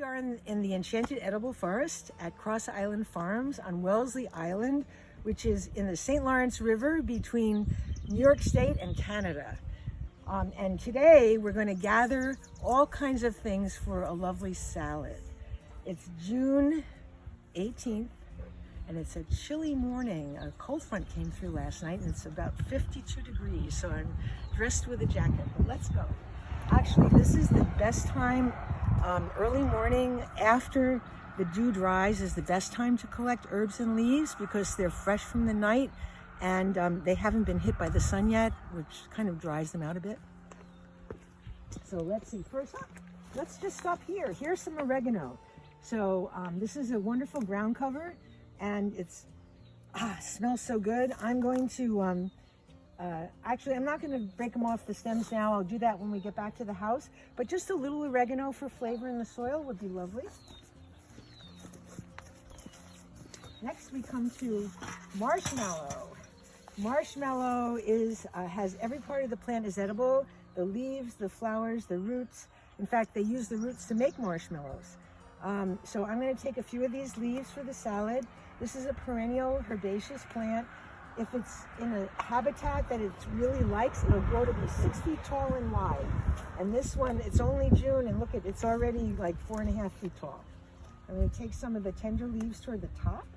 are in the Enchanted Edible Forest at Cross Island Farms on Wellesley Island, which is in the St. Lawrence River between New York State and Canada. And today we're going to gather all kinds of things for a lovely salad. It's June 18th and it's a chilly morning. A cold front came through last night and it's about 52 degrees, so I'm dressed with a jacket, but let's go. Actually, this is the best time, early morning after the dew dries is the best time to collect herbs and leaves because they're fresh from the night and they haven't been hit by the sun yet, which kind of dries them out a bit. So let's see, first up, let's just stop here. Here's some oregano. So this is a wonderful ground cover and it's smells so good. I'm going to, actually I'm not going to break them off the stems now. I'll do that when we get back to the house, but just a little oregano for flavor in the soil would be lovely. Next we come to marshmallow. Marshmallow is has every part of the plant is edible. The leaves, the flowers, the roots. In fact, they use the roots to make marshmallows. So I'm going to take a few of these leaves for the salad. This is a perennial herbaceous plant. If it's in a habitat that it really likes, it'll grow to be 6 feet tall and wide. And this one, it's only June, and look at it's already like 4.5 feet tall. I'm going to take some of the tender leaves toward the top.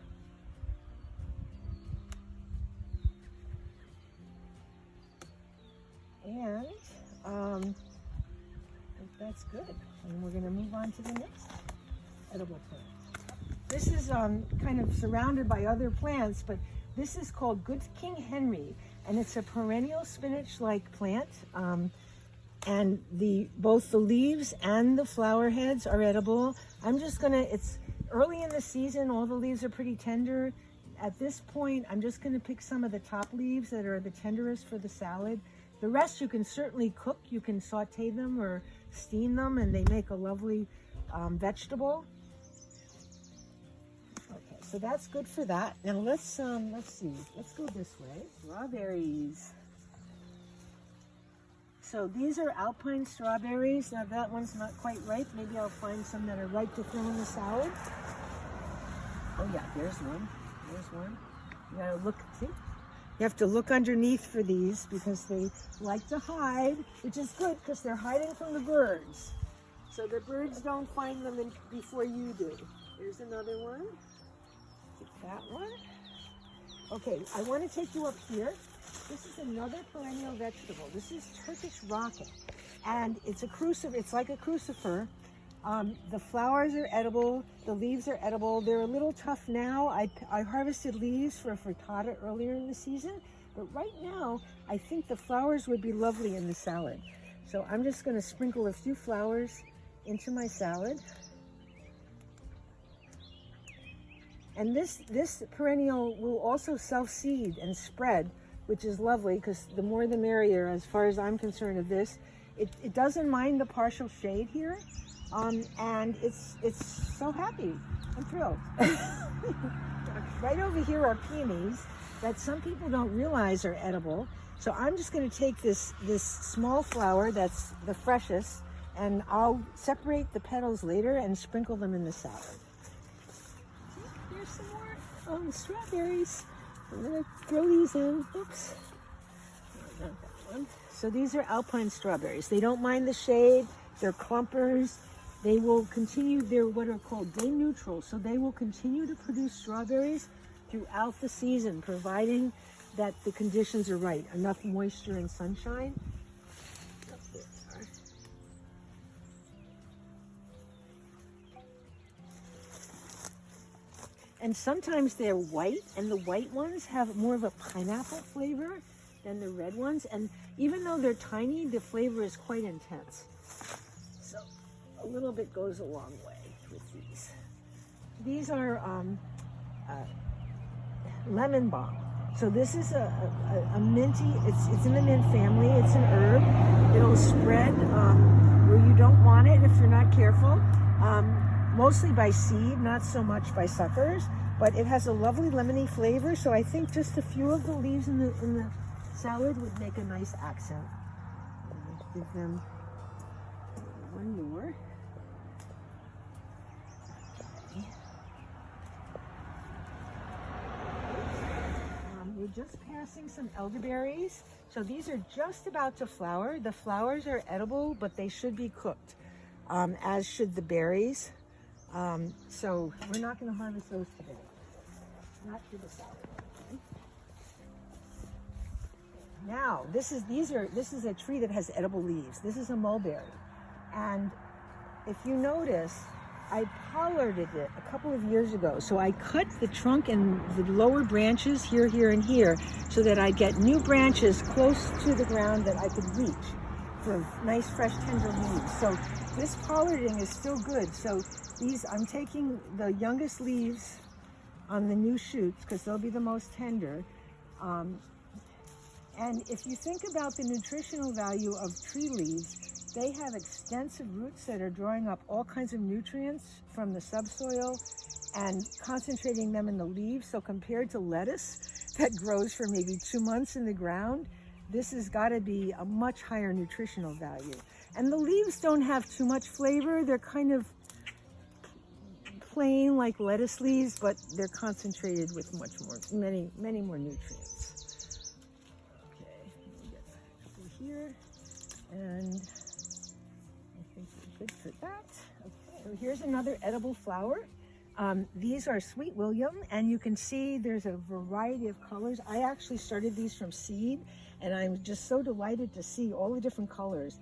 And I think that's good. And we're going to move on to the next edible plant. This is kind of surrounded by other plants, but this is called Good King Henry, and it's a perennial spinach-like plant. And both the leaves and the flower heads are edible. It's early in the season, all the leaves are pretty tender. At this point, I'm just gonna pick some of the top leaves that are the tenderest for the salad. The rest you can certainly cook. You can saute them or steam them, and they make a lovely vegetable. Okay, so that's good for that. Now let's see. Let's go this way. Strawberries. So these are alpine strawberries. Now that one's not quite ripe. Maybe I'll find some that are ripe to throw in the salad. Oh yeah, there's one. There's one. You gotta look, see? You have to look underneath for these because they like to hide, which is good because they're hiding from the birds. So the birds don't find them before you do. Here's another one. Take that one. Okay, I want to take you up here. This is another perennial vegetable. This is Turkish rocket, and it's like a crucifer. The flowers are edible, the leaves are edible. They're a little tough now. I harvested leaves for a frittata earlier in the season, but right now I think the flowers would be lovely in the salad. So I'm just going to sprinkle a few flowers into my salad. And this perennial will also self-seed and spread, which is lovely because the more the merrier as far as I'm concerned of this. It doesn't mind the partial shade here. And it's so happy. I'm thrilled. Right over here are peonies that some people don't realize are edible. So I'm just going to take this small flower that's the freshest, and I'll separate the petals later and sprinkle them in the salad. Here's some more strawberries. I'm going to throw these in. Oops. Not that one. So these are alpine strawberries. They don't mind the shade. They're clumpers. They will continue, they're what are called day neutral, so they will continue to produce strawberries throughout the season, providing that the conditions are right, enough moisture and sunshine. And sometimes they're white, and the white ones have more of a pineapple flavor than the red ones, and even though they're tiny, the flavor is quite intense. So a little bit goes a long way with these. These are lemon balm. So this is a minty, it's in the mint family. It's an herb. It'll spread where you don't want it if you're not careful. Mostly by seed, not so much by suckers. But it has a lovely lemony flavor. So I think just a few of the leaves in the salad would make a nice accent. Give them one more. just passing some elderberries. So these are just about to flower. The flowers are edible, but they should be cooked, as should the berries. So we're not going to harvest those today. Not for the salad. Okay. Now, this is a tree that has edible leaves. This is a mulberry. And if you notice, I pollarded it a couple of years ago. So I cut the trunk and the lower branches here, here, and here so that I get new branches close to the ground that I could reach for nice, fresh, tender leaves. So this pollarding is still good. So I'm taking the youngest leaves on the new shoots because they'll be the most tender. And if you think about the nutritional value of tree leaves, they have extensive roots that are drawing up all kinds of nutrients from the subsoil and concentrating them in the leaves. So compared to lettuce that grows for maybe 2 months in the ground, this has got to be a much higher nutritional value. And the leaves don't have too much flavor. They're kind of plain like lettuce leaves, but they're concentrated with many more nutrients. Okay, let me get a couple here, and I think we're good for that. Okay, so here's another edible flower. These are Sweet William, and you can see there's a variety of colors. I actually started these from seed, and I'm just so delighted to see all the different colors.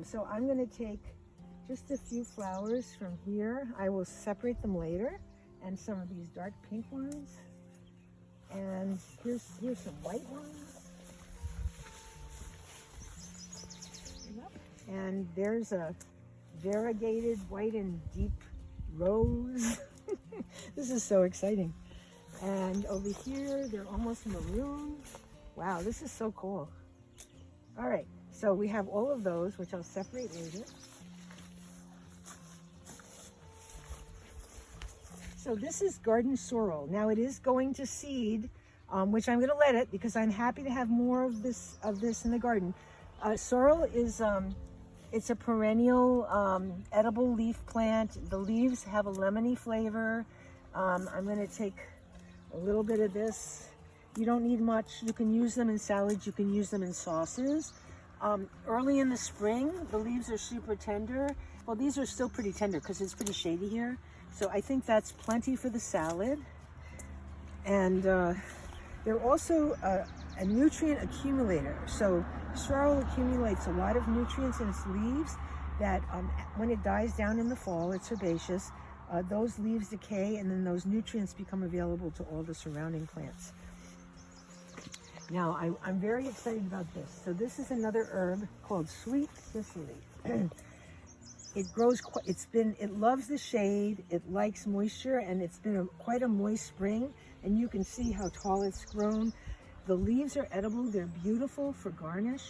So I'm going to take just a few flowers from here. I will separate them later, and some of these dark pink ones. And here's some white ones. Yep. And there's a variegated white and deep rose. This is so exciting. And over here, they're almost maroon. Wow, this is so cool. All right, so we have all of those, which I'll separate later. So this is garden sorrel. Now it is going to seed, which I'm going to let it because I'm happy to have more of this in the garden. Sorrel is it's a perennial edible leaf plant. The leaves have a lemony flavor. I'm going to take a little bit of this. You don't need much. You can use them in salads. You can use them in sauces. Early in the spring, the leaves are super tender. Well, these are still pretty tender because it's pretty shady here. So I think that's plenty for the salad. And they're also a nutrient accumulator. So sorrel accumulates a lot of nutrients in its leaves that when it dies down in the fall, it's herbaceous, those leaves decay and then those nutrients become available to all the surrounding plants. Now, I'm very excited about this. So this is another herb called sweet cicely. It grows, it loves the shade, it likes moisture, and it's been quite a moist spring, and you can see how tall it's grown. The leaves are edible, they're beautiful for garnish,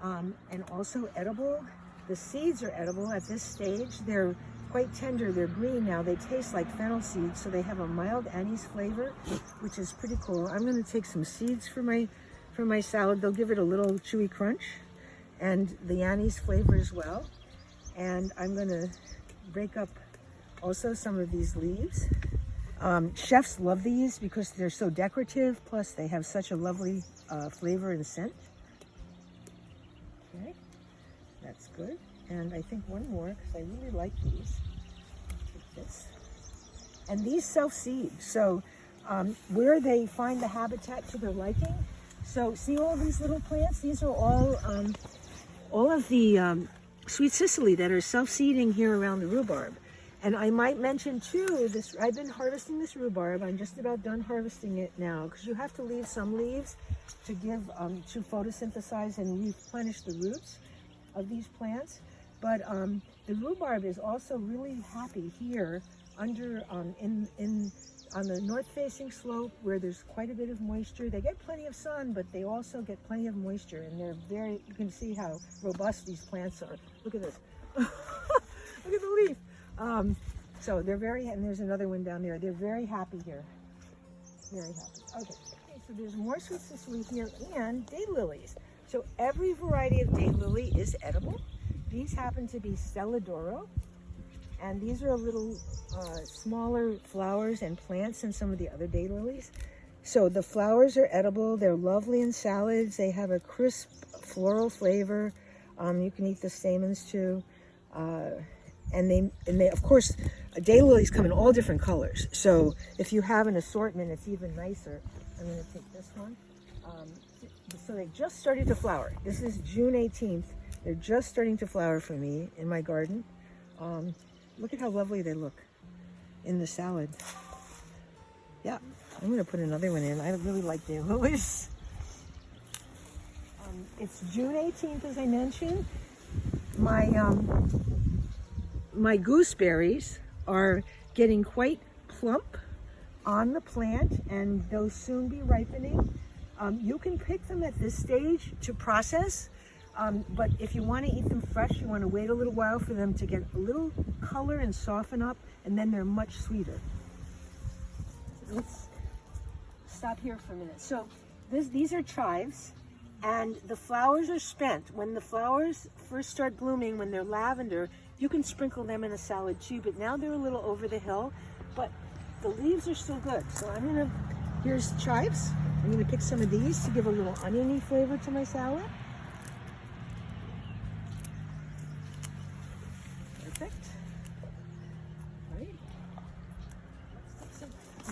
and also edible. The seeds are edible at this stage. They're quite tender, they're green now, they taste like fennel seeds, so they have a mild anise flavor, which is pretty cool. I'm gonna take some seeds for my salad. They'll give it a little chewy crunch, and the anise flavor as well. And I'm gonna break up also some of these leaves. Chefs love these because they're so decorative, plus they have such a lovely flavor and scent. Okay, that's good. And I think one more, because I really like these. Take this. And these self-seed, so where they find the habitat to their liking. So see all these little plants? These are all of the sweet cicely that are self-seeding here around the rhubarb. And I might mention too, I've been harvesting this rhubarb. I'm just about done harvesting it now because you have to leave some leaves to to photosynthesize and replenish the roots of these plants. But the rhubarb is also really happy here under on the north-facing slope where there's quite a bit of moisture. They get plenty of sun, but they also get plenty of moisture, and you can see how robust these plants are. Look at this. Look at the leaf. So they're and there's another one down there. They're very happy here. Very happy. Okay, so there's more sweet cicely here and daylilies. So every variety of daylily is edible. These happen to be Stella d'Oro. And these are a little smaller flowers and plants than some of the other daylilies. So the flowers are edible. They're lovely in salads. They have a crisp floral flavor. You can eat the stamens too. And they of course, daylilies come in all different colors. So if you have an assortment, it's even nicer. I'm going to take this one. So they just started to flower. This is June 18th. They're just starting to flower for me in my garden. Look at how lovely they look in the salad. Yeah, I'm going to put another one in. I really like daylilies. It's June 18th, as I mentioned. My gooseberries are getting quite plump on the plant, and they'll soon be ripening. You can pick them at this stage to process, but if you want to eat them fresh, you want to wait a little while for them to get a little color and soften up, and then they're much sweeter. Let's stop here for a minute. So these are chives, and the flowers are spent. When the flowers first start blooming, when they're lavender, you can sprinkle them in a salad too, but now they're a little over the hill, but the leaves are still good. So here's chives. I'm going to pick some of these to give a little oniony flavor to my salad. Perfect. All right.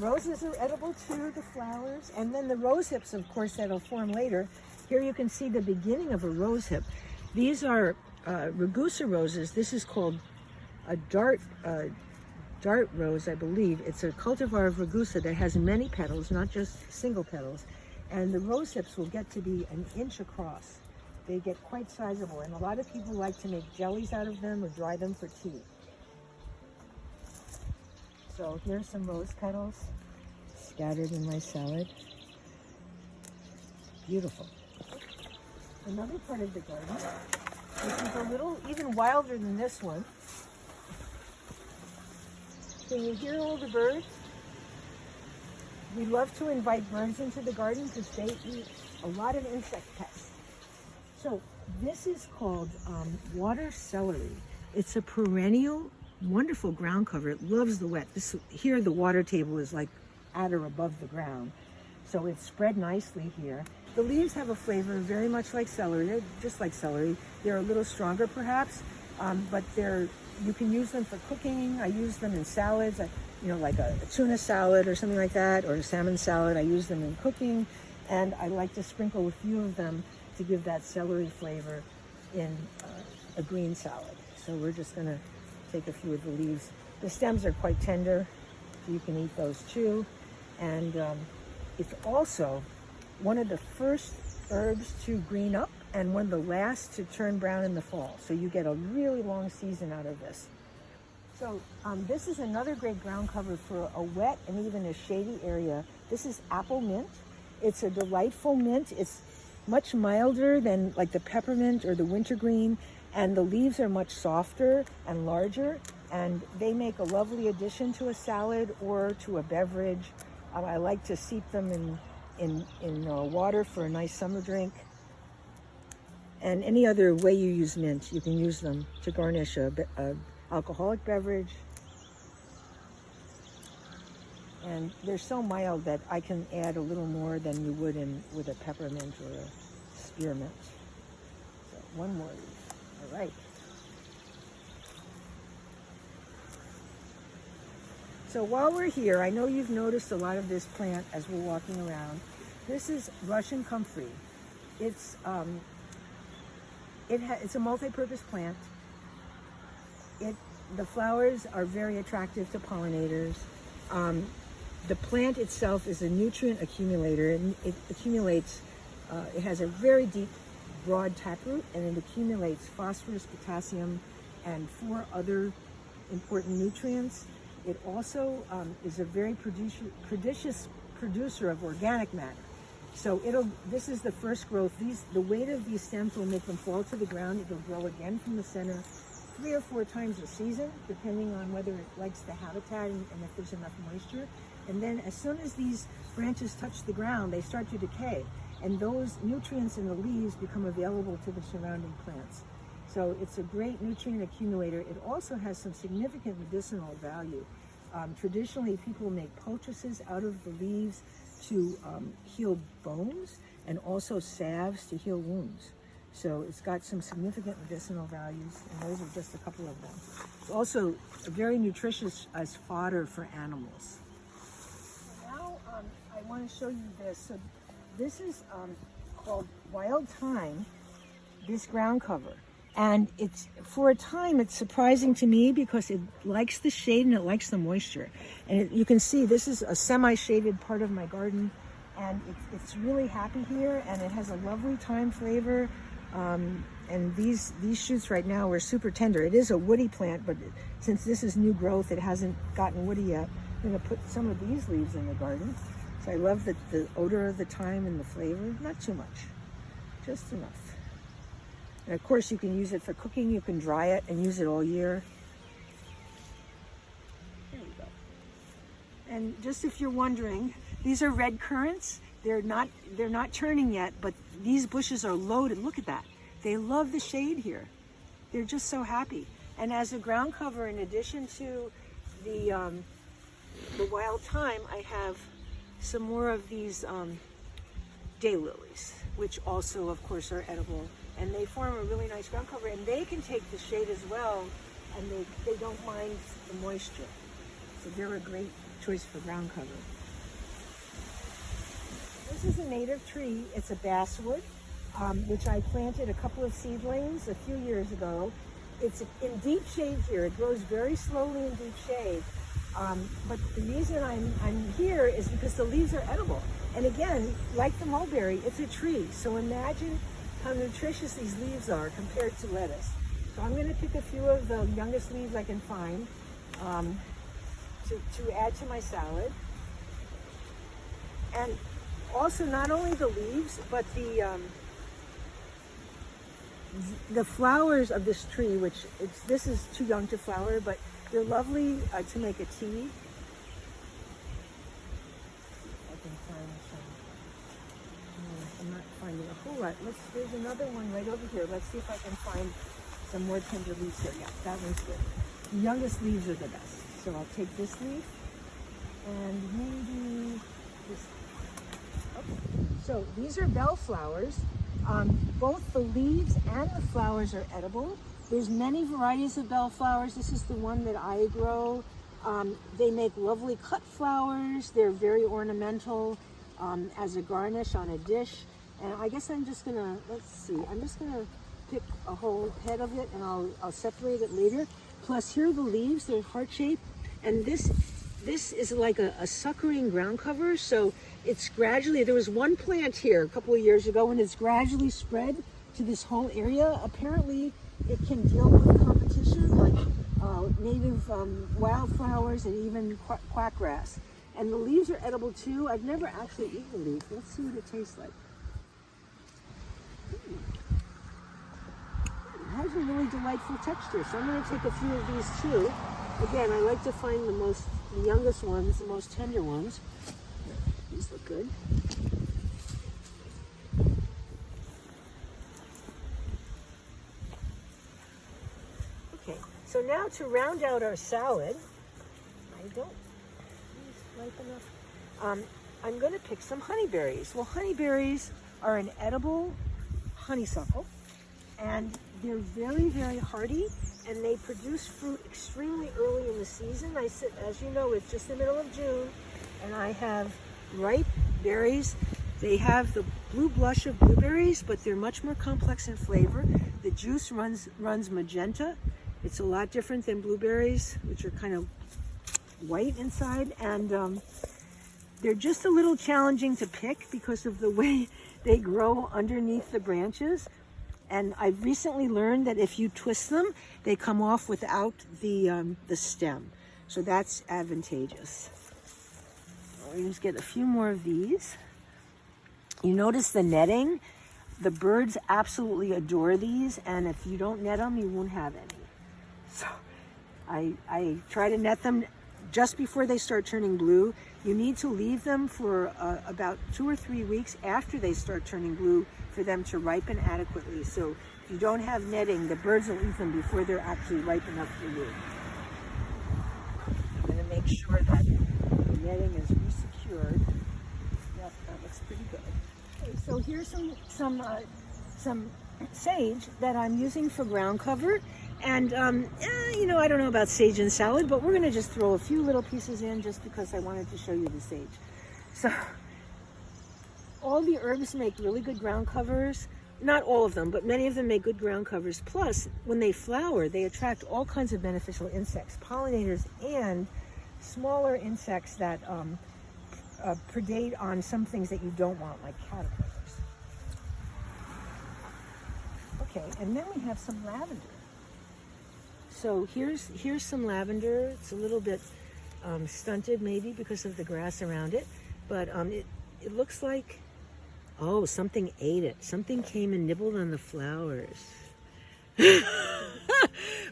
Roses are edible too, the flowers. And then the rose hips, of course, that'll form later. Here you can see the beginning of a rose hip. These are Ragusa roses. This is called a dart rose, I believe. It's a cultivar of Ragusa that has many petals, not just single petals. And the rose hips will get to be an inch across. They get quite sizable, and a lot of people like to make jellies out of them or dry them for tea. So here's some rose petals scattered in my salad. Beautiful. Another part of the garden, which is a little even wilder than this one. Can you hear all the birds? We love to invite birds into the garden because they eat a lot of insect pests. So this is called water celery. It's a perennial, wonderful ground cover. It loves the wet. Here the water table is like at or above the ground. So it's spread nicely here. The leaves have a flavor very much like celery. They're just like celery. They're a little stronger perhaps, but you can use them for cooking. I use them in salads, like a tuna salad or something like that, or a salmon salad. I use them in cooking, and I like to sprinkle a few of them to give that celery flavor in a green salad. So we're just going to take a few of the leaves. The stems are quite tender, so you can eat those too. And it's also one of the first herbs to green up and one of the last to turn brown in the fall. So you get a really long season out of this. So this is another great ground cover for a wet and even a shady area. This is apple mint. It's a delightful mint. It's much milder than like the peppermint or the wintergreen, and the leaves are much softer and larger, and they make a lovely addition to a salad or to a beverage. I like to steep them in water for a nice summer drink. And any other way you use mint, you can use them to garnish a alcoholic beverage. And they're so mild that I can add a little more than you would with a peppermint or a spearmint. So one more leaf. All right. So while we're here, I know you've noticed a lot of this plant as we're walking around. This is Russian comfrey. It's a multi-purpose plant. The flowers are very attractive to pollinators. The plant itself is a nutrient accumulator, and it accumulates, it has a very deep, broad taproot, and it accumulates phosphorus, potassium, and 4 other important nutrients. It also is a very prodigious producer of organic matter. So this is the first growth. The weight of these stems will make them fall to the ground. It'll grow again from the center 3 or 4 times a season, depending on whether it likes the habitat and if there's enough moisture. And then as soon as these branches touch the ground, they start to decay. And those nutrients in the leaves become available to the surrounding plants. So it's a great nutrient accumulator. It also has some significant medicinal value. Traditionally, people make poultices out of the leaves. to heal bones and also salves to heal wounds. So it's got some significant medicinal values, and those are just a couple of them. It's also very nutritious as fodder for animals. Now I want to show you this. So this is called wild thyme, this ground cover. And it's, for a time, it's surprising to me because it likes the shade and it likes the moisture. And you can see this is a semi-shaded part of my garden, and it's really happy here, and it has a lovely thyme flavor. And these shoots right now are super tender. It is a woody plant, but since this is new growth, it hasn't gotten woody yet. I'm going to put some of these leaves in the garden. So I love the odor of the thyme and the flavor. Not too much, just enough. And of course, you can use it for cooking. You can dry it and use it all year. There we go. And just if you're wondering, these are red currants. They're not turning yet, but these bushes are loaded. Look at that. They love the shade here. They're just so happy. And as a ground cover, in addition to the wild thyme, I have some more of these daylilies, which also, of course, are edible. And they form a really nice ground cover, and they can take the shade as well, and they don't mind the moisture. So they're a great choice for ground cover. This is a native tree. It's a basswood, which I planted a couple of seedlings a few years ago. It's in deep shade here. It grows very slowly in deep shade. But the reason I'm here is because the leaves are edible. And again, like the mulberry, it's a tree. So imagine how nutritious these leaves are compared to lettuce. So I'm going to pick a few of the youngest leaves I can find to add to my salad. And also, not only the leaves, but the flowers of this tree, which this is too young to flower, but they're lovely to make a tea. I'm not finding a whole lot. There's another one right over here. Let's see if I can find some more tender leaves here. Yeah, that one's good. The youngest leaves are the best. So I'll take this leaf and maybe this. Okay. So these are bellflowers. Both the leaves and the flowers are edible. There's many varieties of bellflowers. This is the one that I grow. They make lovely cut flowers. They're very ornamental as a garnish on a dish. And I guess I'm just gonna, let's see, I'm just gonna pick a whole head of it and I'll separate it later. Plus here are the leaves, they're heart-shaped. And this is like a suckering ground cover. So it's gradually, there was one plant here a couple of years ago and it's gradually spread to this whole area. Apparently it can deal with competition like native wildflowers and even quackgrass. And the leaves are edible too. I've never actually eaten the leaf. Let's see what it tastes like. It has a really delightful texture. So I'm going to take a few of these too. Again, I like to find the youngest ones, the most tender ones. These look good. Okay, so now to round out our salad, I'm going to pick some honeyberries. Well, honeyberries are an edible honeysuckle, and they're very, very hardy, and they produce fruit extremely early in the season. As you know, it's just the middle of June, and I have ripe berries. They have the blue blush of blueberries, but they're much more complex in flavor. The juice runs magenta. It's a lot different than blueberries, which are kind of white inside, and they're just a little challenging to pick because of the way they grow underneath the branches. And I've recently learned that if you twist them, they come off without the stem. So that's advantageous. We'll just get a few more of these. You notice the netting? The birds absolutely adore these, and if you don't net them, you won't have any. So I try to net them just before they start turning blue. You need to leave them for about 2 or 3 weeks after they start turning blue for them to ripen adequately. So if you don't have netting, the birds will eat them before they're actually ripe enough for you. I'm going to make sure that the netting is resecured. looks pretty good. Okay, so here's some sage that I'm using for ground cover. And, you know, I don't know about sage in salad, but we're going to just throw a few little pieces in just because I wanted to show you the sage. So all the herbs make really good ground covers. Not all of them, but many of them make good ground covers. Plus, when they flower, they attract all kinds of beneficial insects, pollinators, and smaller insects that predate on some things that you don't want, like caterpillars. Okay, and then we have some lavender. So here's some lavender. It's a little bit stunted maybe because of the grass around it, but it looks like, oh, something ate it. Something came and nibbled on the flowers.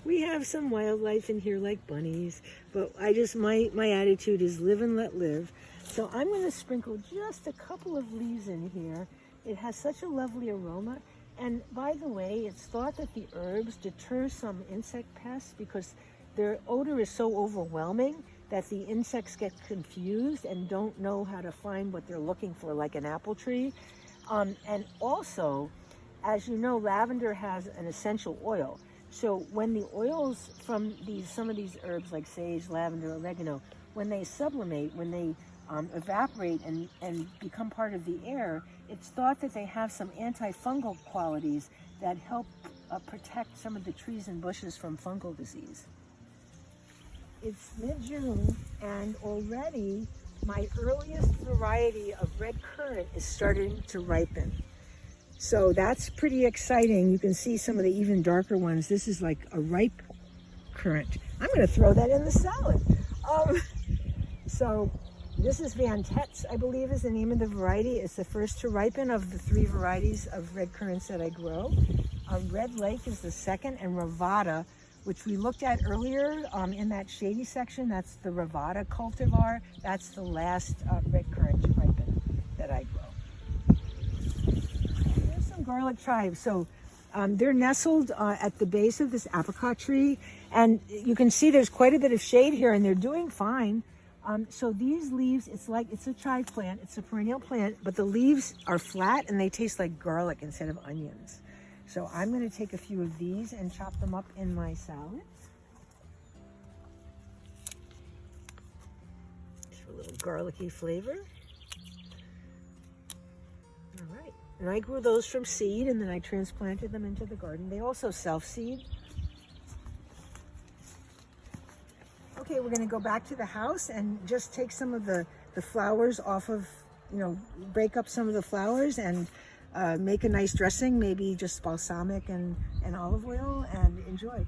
We have some wildlife in here like bunnies, but my attitude is live and let live. So I'm going to sprinkle just a couple of leaves in here. It has such a lovely aroma. And by the way, it's thought that the herbs deter some insect pests because their odor is so overwhelming that the insects get confused and don't know how to find what they're looking for, like an apple tree. And also, as you know, lavender has an essential oil. So when the oils from some of these herbs like sage, lavender, oregano, when they sublimate, when they evaporate and become part of the air, it's thought that they have some antifungal qualities that help protect some of the trees and bushes from fungal disease. It's mid-June, and already my earliest variety of red currant is starting to ripen. So that's pretty exciting. You can see some of the even darker ones. This is like a ripe currant. I'm going to throw that in the salad. So this is Van Tetz, I believe is the name of the variety. It's the first to ripen of the 3 varieties of red currants that I grow. Red Lake is the second, and Ravada, which we looked at earlier in that shady section, that's the Ravada cultivar. That's the last red currant to ripen that I grow. Here's some garlic chives. So they're nestled at the base of this apricot tree, and you can see there's quite a bit of shade here, and they're doing fine. So these leaves, it's a chive plant, it's a perennial plant, but the leaves are flat and they taste like garlic instead of onions. So I'm going to take a few of these and chop them up in my salad. Just for a little garlicky flavor. All right. And I grew those from seed, and then I transplanted them into the garden. They also self-seed. Okay, we're going to go back to the house and just take some of the flowers off of, break up some of the flowers and make a nice dressing, maybe just balsamic and olive oil, and enjoy.